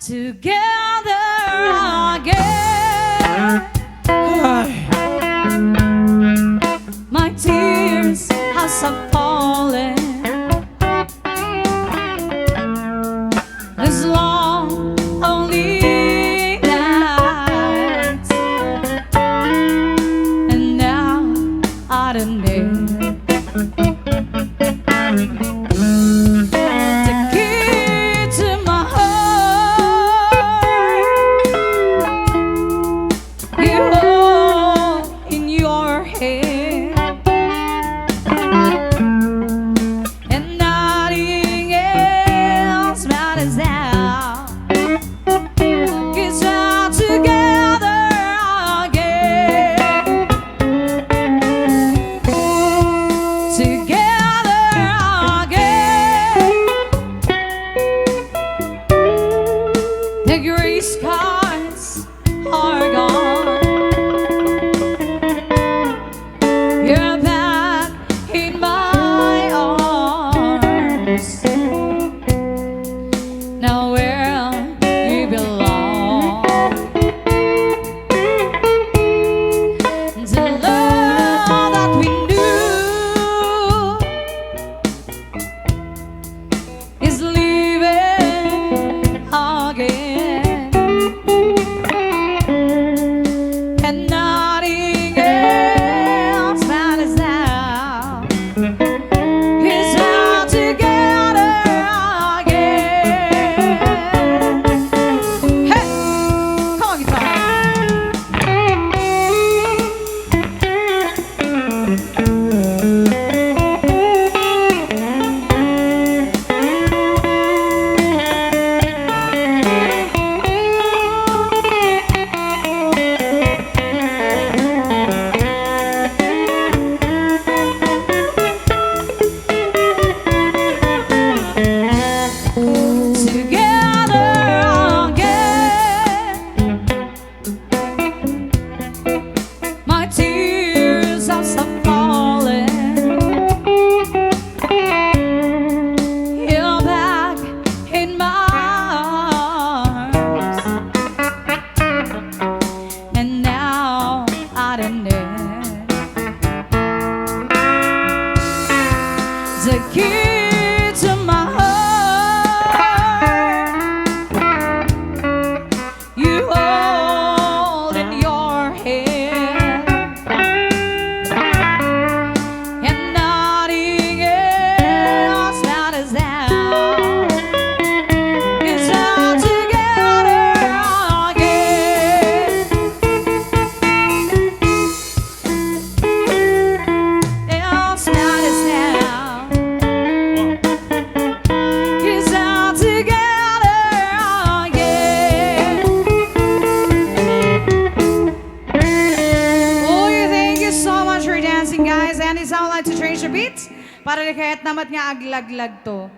together again. My tears have stopped falling. This long, lonely night, and now I don't know. The key to my heart, you hold in your hand, and nothing else matters now. 'Cause we're together again, together again. The gray skies are gone. You're back in my arms. Now where you belong. The love that we knew is leaving again, and nothing else matters now. 'Cause we're together again. Hey, come on, guitar. Together again. My tears have stopped falling. You're back in my arms, and now I don't know. The key to my heart, you hold in your hand, and nothing else matters now. 'Cause we're together again. Else matters now. 'Cause we're together again. Oh, thank you so much for dancing, guys. And it's how I like to change the beat para kahit naman nga aglag-lag to.